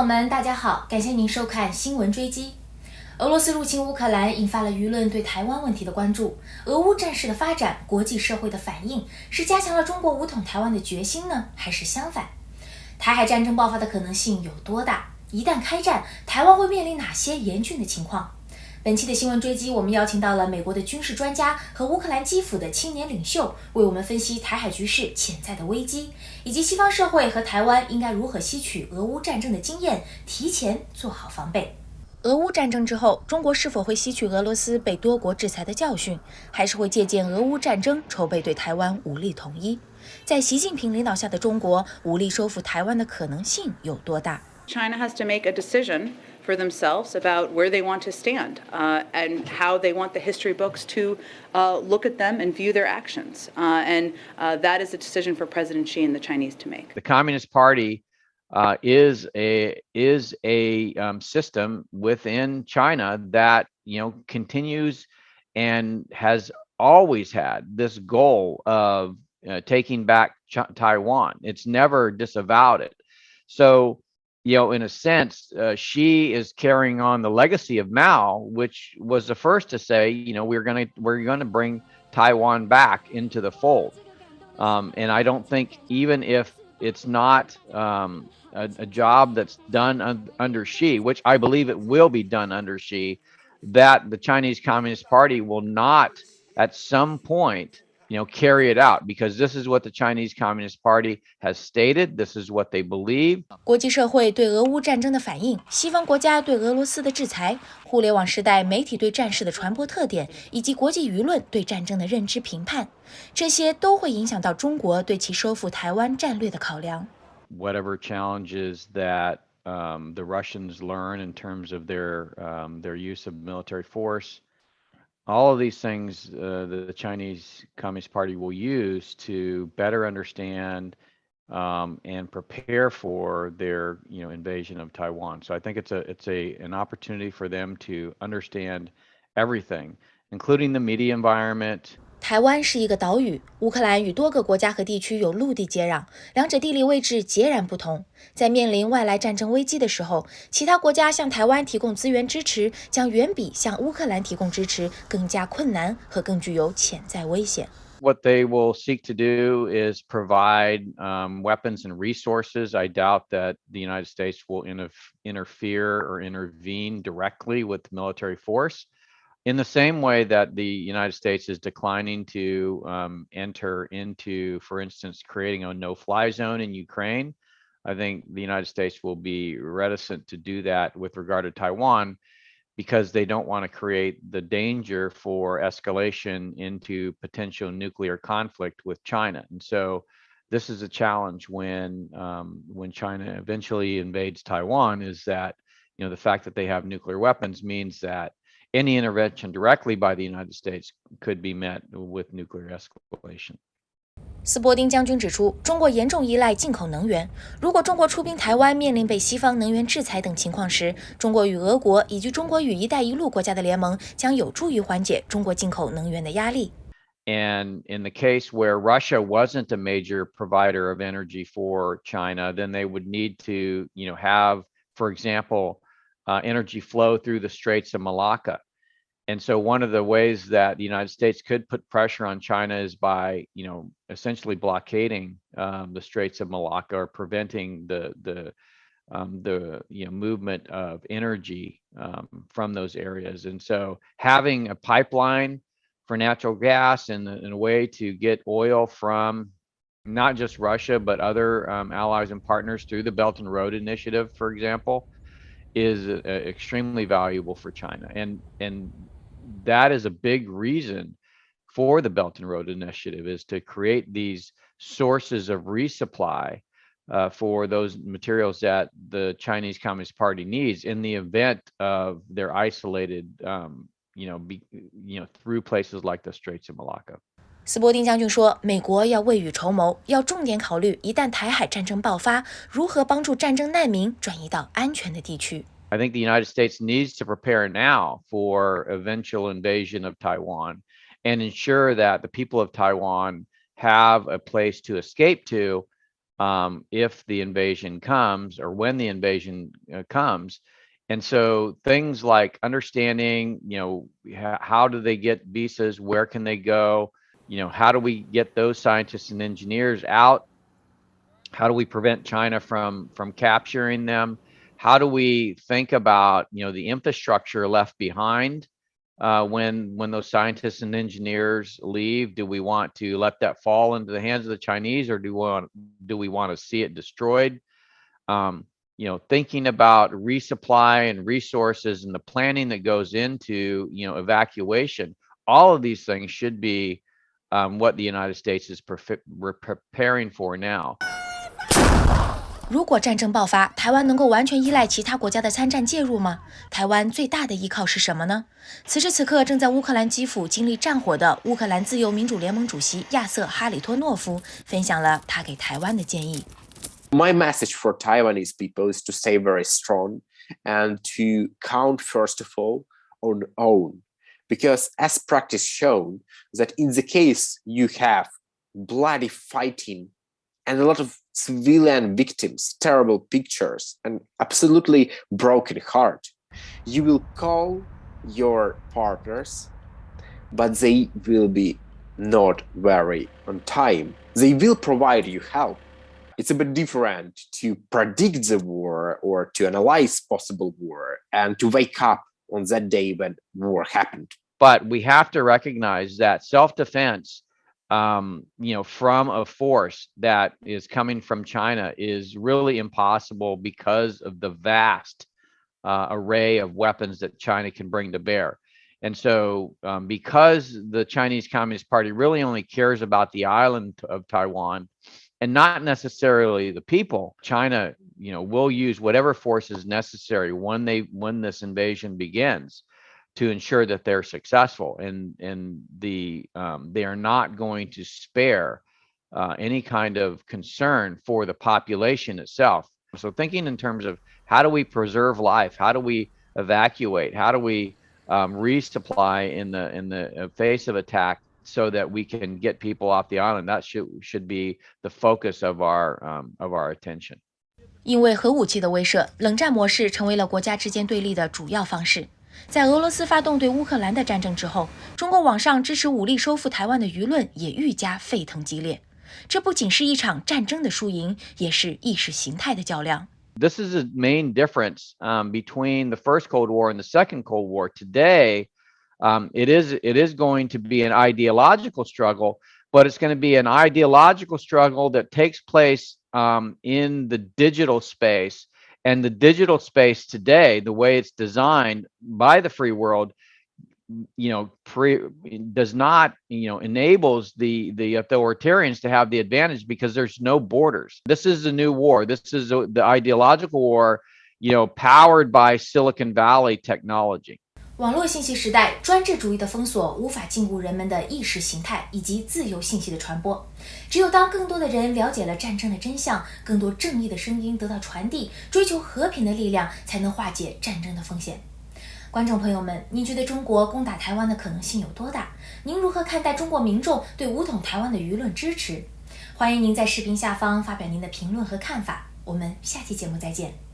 友们，大家好，感谢您收看新闻追击。俄罗斯入侵乌克兰，引发了舆论对台湾问题的关注。俄乌战事的发展，国际社会的反应，是加强了中国武统台湾的决心呢，还是相反？台海战争爆发的可能性有多大？一旦开战，台湾会面临哪些严峻的情况？本期的新闻追击，我们邀请到了美国的军事专家和乌克兰基辅的青年领袖，为我们分析台海局势潜在的危机，以及西方社会和台湾应该如何吸取俄乌战争的经验，提前做好防备。俄乌战争之后，中国是否会吸取俄罗斯被多国制裁的教训，还是会借鉴俄乌战争筹备对台湾武力统一？在习近平领导下的中国，武力收复台湾的可能性有多大？ China has to make a decision for themselves about where they want to stand and how they want the history books to look at them and view their actions. And that is a decision for President Xi and the Chinese to make. The Communist Party is a system within China that continues and has always had this goal of taking back Taiwan. It's never disavowed it. So in a sense, Xi is carrying on the legacy of Mao, which was the first to say, we're going to bring Taiwan back into the fold. And I don't think, even if it's not a job that's done under Xi, which I believe it will be done under Xi, that the Chinese Communist Party will not at some point carry it out, because this is what the Chinese Communist Party has stated. This is what they believe. 国际社会对俄乌战争的反应，西方国家对俄罗斯的制裁，互联网时代媒体对战事的传播特点，以及国际舆论对战争的认知评判，这些都会影响到中国对其收复台湾战略的考量。Whatever challenges that the Russians learn in terms of their use of military force, all of these things the Chinese Communist Party will use to better understand and prepare for their invasion of Taiwan. So I think it's an opportunity for them to understand everything, including the media environment. 台湾是一个岛屿，乌克兰与多个国家和地区有陆地接壤，两者地理位置截然不同。在面临外来战争危机的时候，其他国家向台湾提供资源支持，将远比向乌克兰提供支持更加困难和更具有潜在危险。What they will seek to do is provide weapons and resources. I doubt that the United States will interfere or intervene directly with military force. In the same way that the United States is declining to enter into, for instance, creating a no-fly zone in Ukraine, I think the United States will be reticent to do that with regard to Taiwan, because they don't want to create the danger for escalation into potential nuclear conflict with China. And so this is a challenge when China eventually invades Taiwan, is that the fact that they have nuclear weapons means that any intervention directly by the United States could be met with nuclear escalation. 斯波丁将军指出，中国严重依赖进口能源。如果中国出兵台湾，面临被西方能源制裁等情况时，中国与俄国以及中国与“一带一路”国家的联盟将有助于缓解中国进口能源的压力。And in the case where Russia wasn't a major provider of energy for China, then they would need to, have, for example, energy flow through the Straits of Malacca. And so one of the ways that the United States could put pressure on China is by, essentially blockading the Straits of Malacca, or preventing the movement of energy from those areas. And so having a pipeline for natural gas and a way to get oil from not just Russia, but other allies and partners through the Belt and Road Initiative, for example, is extremely valuable for China. And that is a big reason for the Belt and Road Initiative, is to create these sources of resupply for those materials that the Chinese Communist Party needs in the event of their isolated, through places like the Straits of Malacca. 斯波丁将军说，美国要未雨绸缪，要重点考虑一旦台海战争爆发，如何帮助战争难民转移到安全的地区。I think the United States needs to prepare now for eventual invasion of Taiwan and ensure that the people of Taiwan have a place to escape to if the invasion comes or when the invasion comes. And so things like understanding, how do they get visas? Where can they go? How do we get those scientists and engineers out? How do we prevent China from capturing them? How do we think about, the infrastructure left behind when those scientists and engineers leave? Do we want to let that fall into the hands of the Chinese, or do we want to see it destroyed? Thinking about resupply and resources and the planning that goes into, evacuation, all of these things should be what the United States is preparing for now. 如果战争爆发，台湾能够完全依赖其他国家的参战介入吗？台湾最大的依靠是什么呢？此时此刻，正在乌克兰基辅经历战火的乌克兰自由民主联盟主席亚瑟·哈里托诺夫分享了他给台湾的建议。My message for Taiwanese people is to stay very strong and to count, first of all, on own. Because as practice shown, that in the case you have bloody fighting and a lot of civilian victims, terrible pictures, and absolutely broken heart, you will call your partners, but they will be not very on time. They will provide you help. It's a bit different to predict the war or to analyze possible war and to wake up on that day when war happened. But we have to recognize that self-defense, from a force that is coming from China is really impossible because of the vast array of weapons that China can bring to bear. And so because the Chinese Communist Party really only cares about the island of Taiwan and not necessarily the people, China, will use whatever force is necessary when this invasion begins to ensure that they're successful, and they are not going to spare any kind of concern for the population itself. So thinking in terms of how do we preserve life, how do we evacuate, how do we resupply in the face of attack, so that we can get people off the island, that should be the focus of our attention. 因为核武器的威慑，冷战模式成为了国家之间对立的主要方式。在俄罗斯发动对乌克兰的战争之后，中国网上支持武力收复台湾的舆论也愈加沸腾激烈。这不仅是一场战争的输赢，也是意识形态的较量。This is the main difference between the first Cold War and the second Cold War. Today, it is going to be an ideological struggle, but it's going to be an ideological struggle that takes place in the digital space. And the digital space today, the way it's designed by the free world, does not, enables the authoritarians to have the advantage because there's no borders. This is a new war. This is the ideological war, powered by Silicon Valley technology. 网络信息时代，专制主义的封锁无法禁锢人们的意识形态以及自由信息的传播。只有当更多的人了解了战争的真相，更多正义的声音得到传递，追求和平的力量才能化解战争的风险。观众朋友们，您觉得中国攻打台湾的可能性有多大？您如何看待中国民众对武统台湾的舆论支持？欢迎您在视频下方发表您的评论和看法。我们下期节目再见。